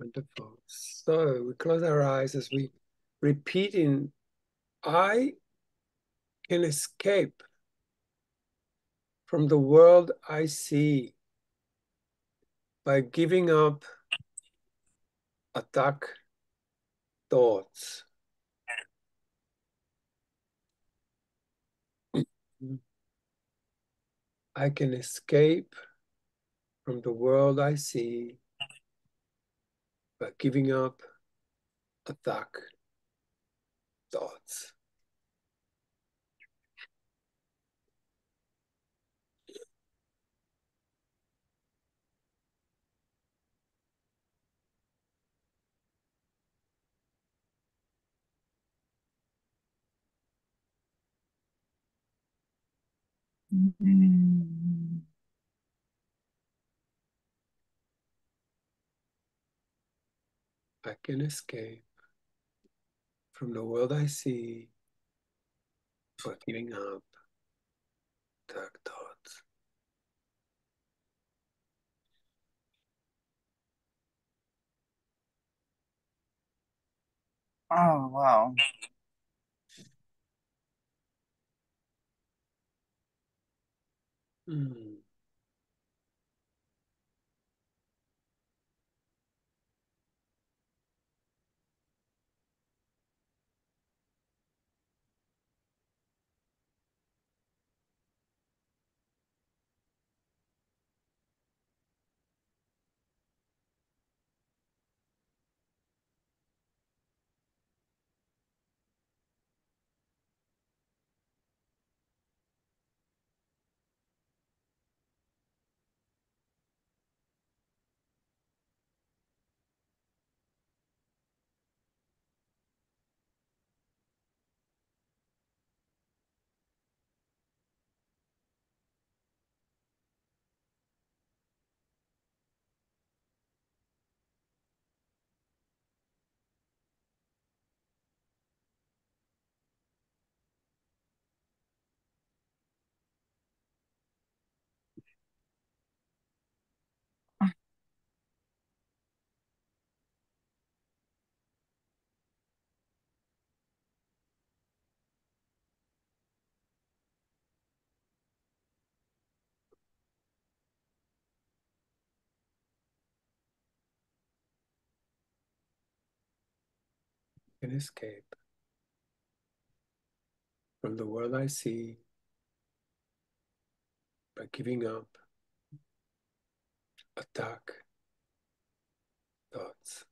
Wonderful. So we close our eyes as we repeat in I can escape from the world I see by giving up attack thoughts. I can escape from the world I see by giving up attack thoughts. Mm. I can escape from the world I see by giving up attack thoughts. Oh, wow. Mm. I can escape from the world I see by giving up attack thoughts.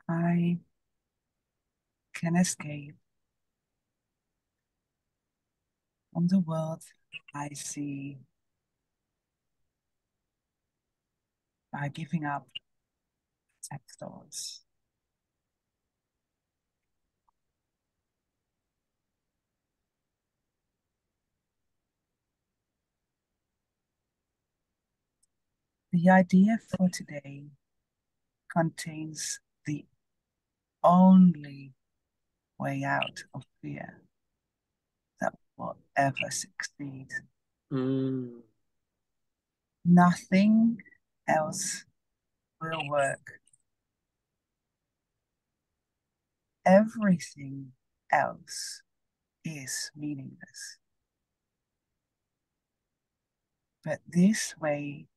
I can escape from the world I see by giving up sex thoughts. The idea for today contains the only way out of fear that will ever succeed. Mm. Nothing else will work. Everything else is meaningless. But this way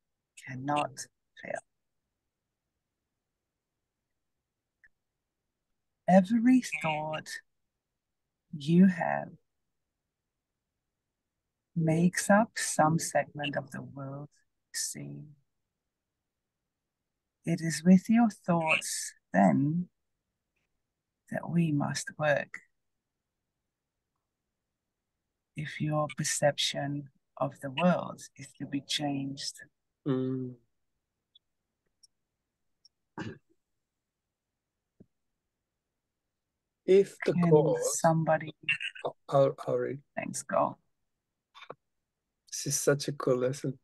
cannot feel. Every thought you have makes up some segment of the world you see. It is with your thoughts, then, that we must work. If your perception of the world is to be changed. Mm. If the Can cause, somebody, I'll read. thanks, go. This is such a cool lesson.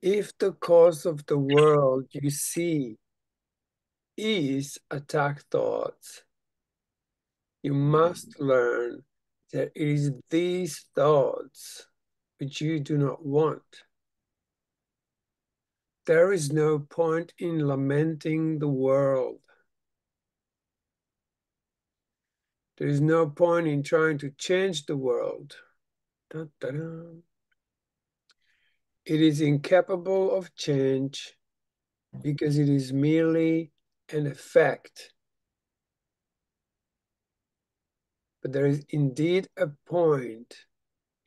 If the cause of the world you see is attack thoughts, you must learn that it is these thoughts which you do not want. There is no point in lamenting the world. There is no point in trying to change the world. Dun, dun, dun. It is incapable of change because it is merely an effect. But there is indeed a point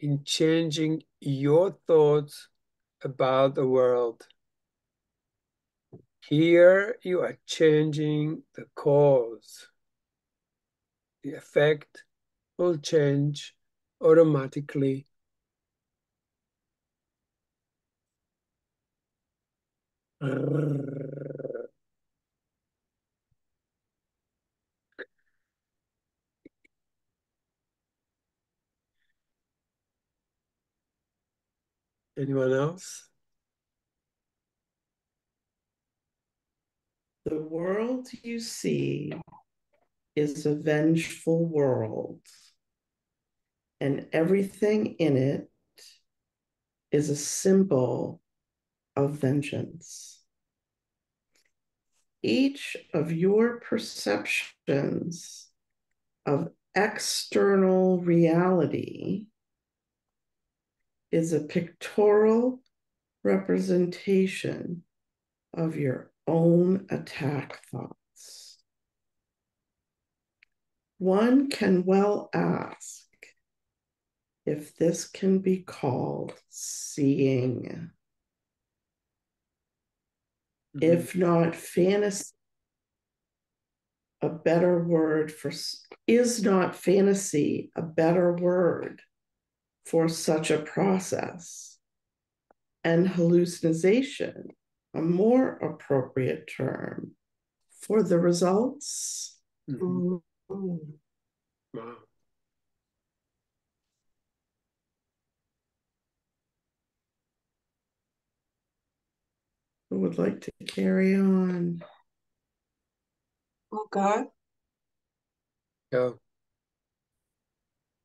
in changing your thoughts about the world. Here you are changing the cause. The effect will change automatically. Anyone else? The world you see is a vengeful world, and everything in it is a symbol of vengeance. Each of your perceptions of external reality is a pictorial representation of your own attack thoughts. One can well ask if this can be called seeing. If not fantasy, a better word for, is not fantasy a better word for such a process? And hallucination, a more appropriate term for the results? Mhm. Wow. Who would like to carry on? Oh God, Go.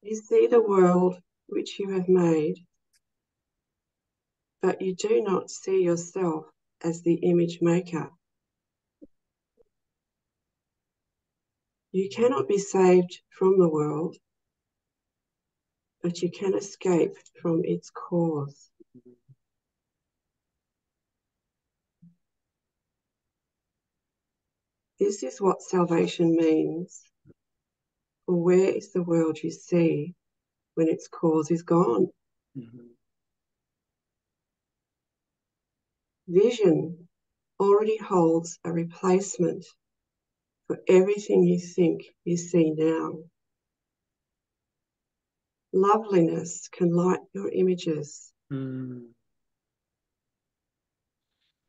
you see the world which you have made, but you do not see yourself as the image maker. You cannot be saved from the world, but you can escape from its cause. This is what salvation means. For where is the world you see when its cause is gone? Mhm. Vision already holds a replacement for everything you think you see now. Loveliness can light your images Mm.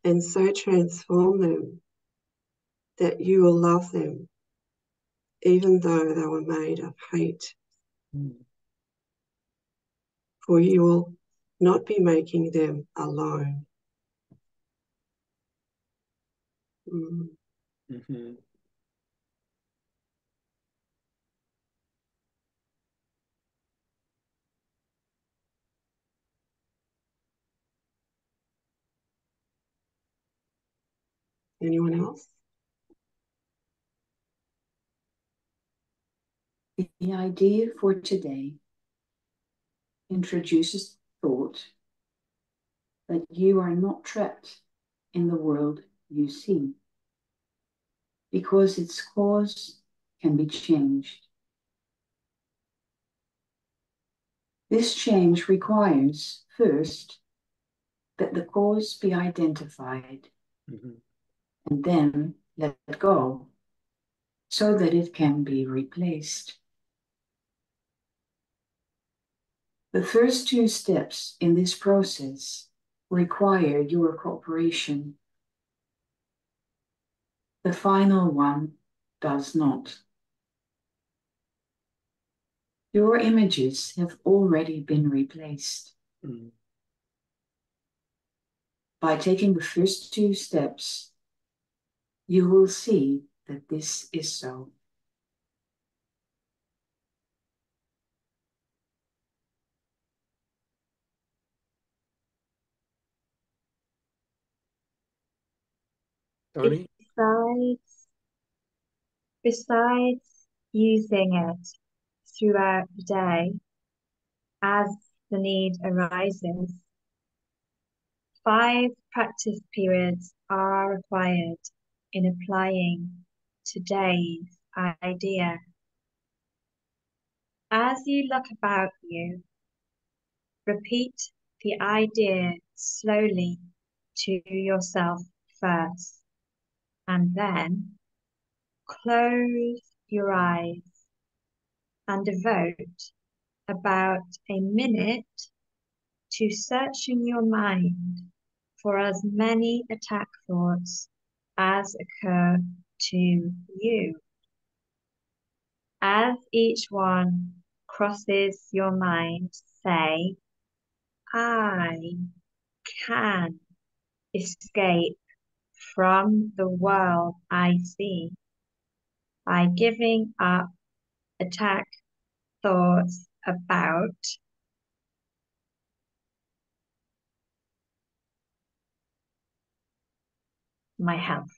and so transform them that you will love them, even though they were made of hate. Mm. For you will not be making them alone. Mm. Mhm. Anyone else? The idea for today introduces thought that you are not trapped in the world you see, because its cause can be changed. This change requires, first, that the cause be identified, and then let go, so that it can be replaced. The first two steps in this process require your cooperation. The final one does not. Your images have already been replaced. By taking the first two steps, you will see that this is so. Tony? Besides using it throughout the day as the need arises, 5 practice periods are required in applying today's idea. As you look about you, repeat the idea slowly to yourself first, and then close your eyes and devote about a minute to searching your mind for as many attack thoughts as occur to you. As each one crosses your mind, say, I can escape from the world I see by giving up attack thoughts about my health.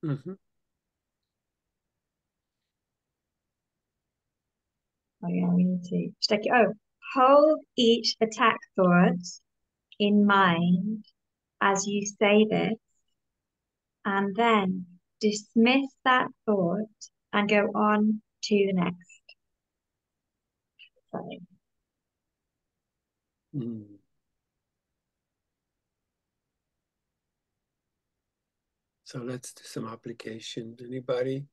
Oh yeah, we need to stick it. Oh, hold each attack thought in mind as you say this, and then dismiss that thought and go on to the next. Sorry. So let's do some application. Anybody?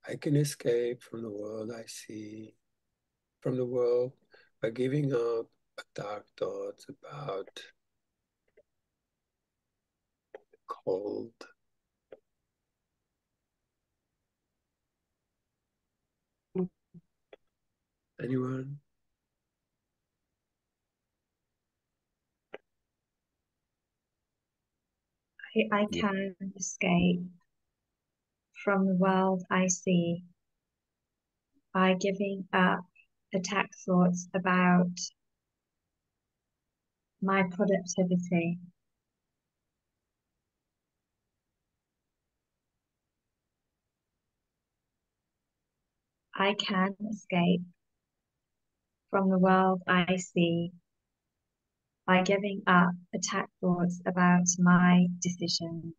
I can escape from the world I see, from the world by giving up dark thoughts about cold. Anyone? I can escape from the world I see by giving up attack thoughts about my productivity. I can escape from the world I see by giving up attack thoughts about my decisions.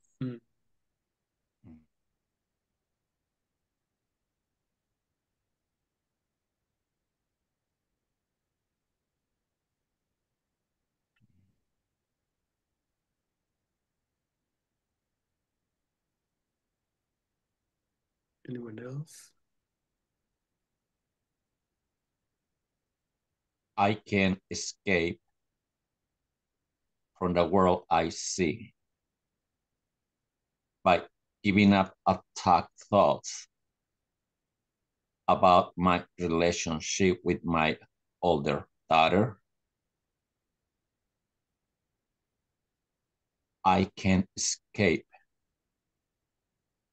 Anyone else? I can escape from the world I see by giving up attack thoughts about my relationship with my older daughter. I can escape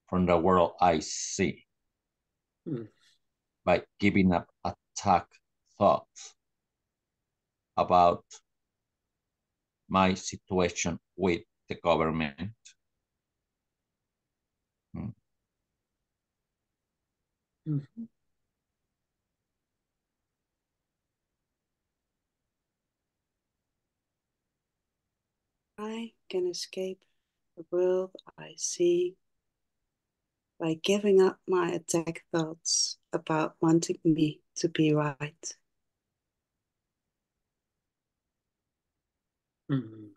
from the world I see by giving up attack thoughts about my situation with the government. I can escape the world I see by giving up my attack thoughts about wanting me to be right. Mm.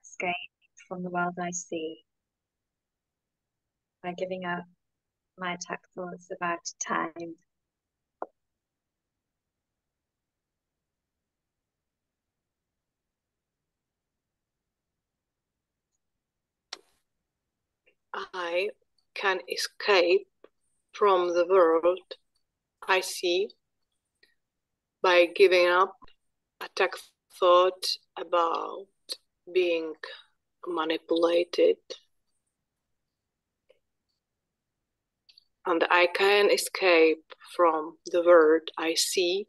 Escape from the world I see by giving up my attack thoughts about time. I can escape from the world I see by giving up attack thought about being manipulated. And I can escape from the world I see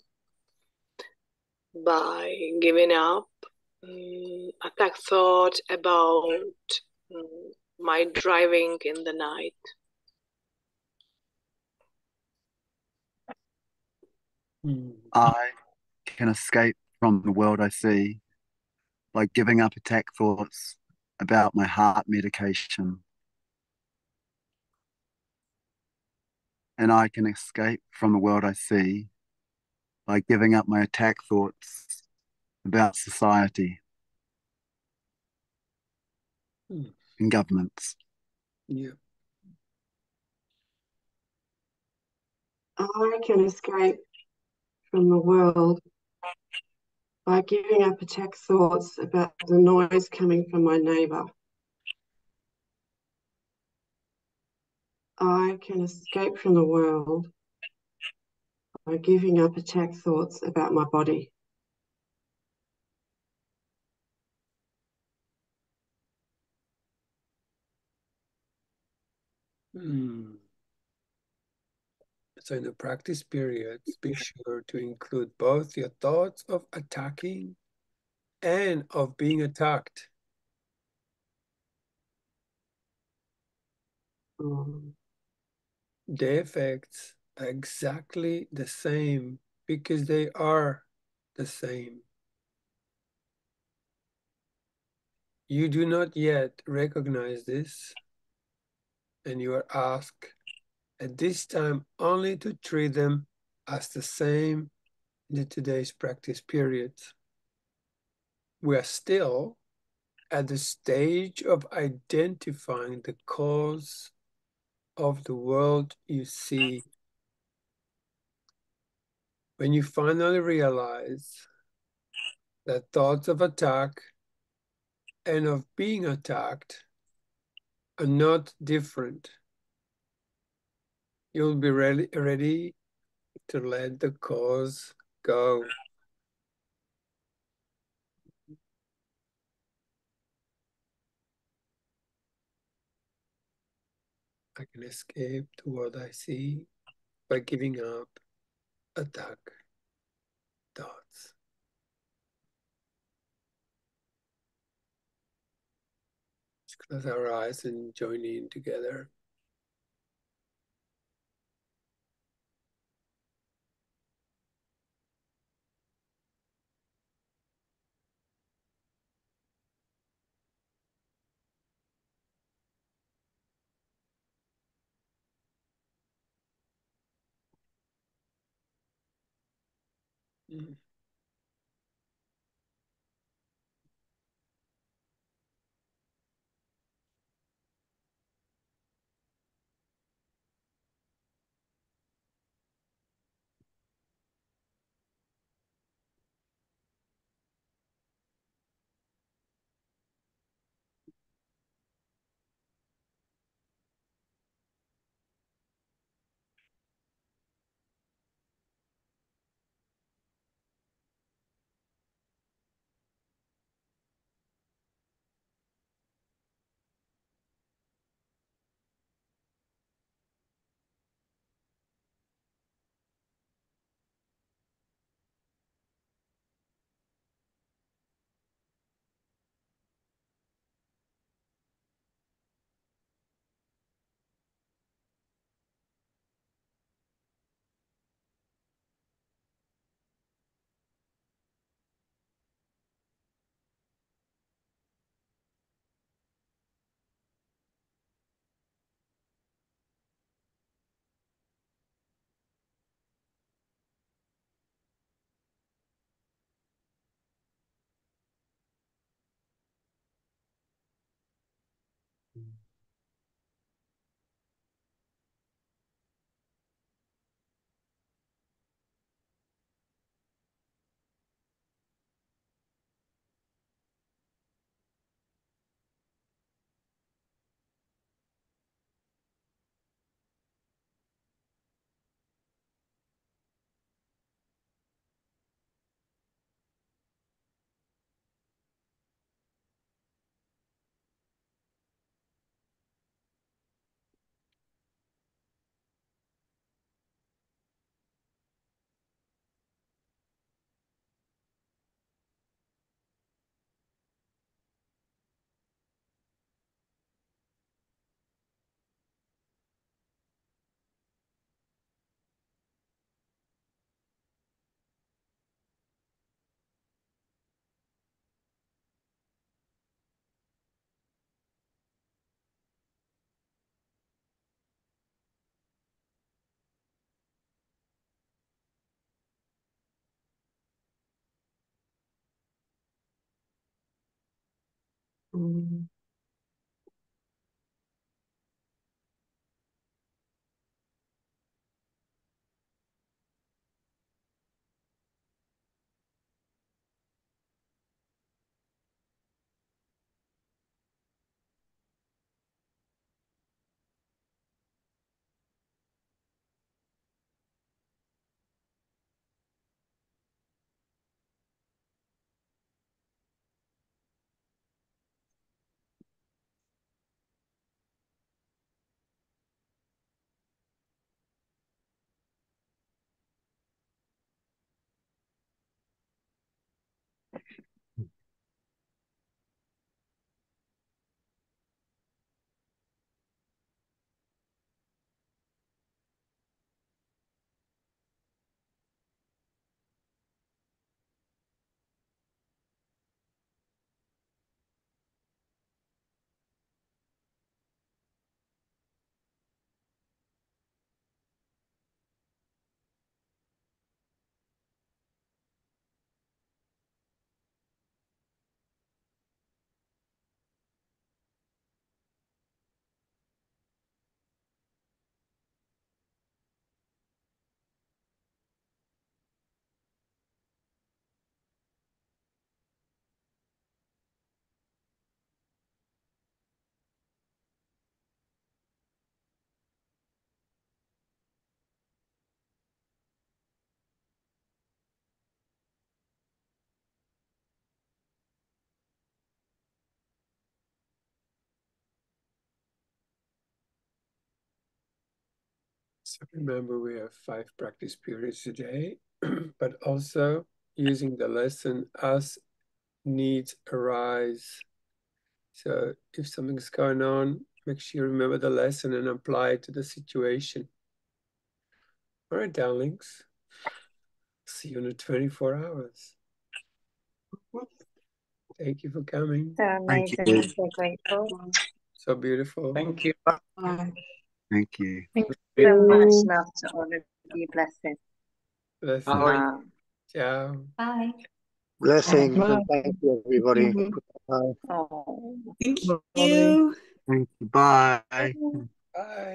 by giving up attack thought about my driving in the night. Mm. I can escape from the world I see by giving up attack thoughts about my heart medication. And I can escape from the world I see by giving up my attack thoughts about society Mm. and governments. Yeah. I can escape from the world by giving up attack thoughts about the noise coming from my neighbour. I can escape from the world by giving up attack thoughts about my body. Mm. So in the practice periods, be sure to include both your thoughts of attacking and of being attacked. Mm. The effects are exactly the same because they are the same. You do not yet recognize this, and you are asked at this time only to treat them as the same in today's practice periods. We are still at the stage of identifying the cause of the world you see. When you finally realize that thoughts of attack and of being attacked are not different, you'll be ready to let the cause go. I can escape the world I see by giving up attack thoughts. Just close our eyes and join in together. Mm. Mm. So remember, we have 5 practice periods a day, but also using the lesson as needs arise. So if something's going on, make sure you remember the lesson and apply it to the situation. All right, darlings. See you in the 24 hours. Thank you for coming. So Thank amazing. you. I'm so grateful. So beautiful. Thank you. Bye. Thank you. Thank you so much. Love to all of you. Blessings. Blessings. Bye. Ciao. Bye. Blessings Bye. and thank you, everybody. Bye. Oh. Thank Bye. you. Thank you. Bye. Bye.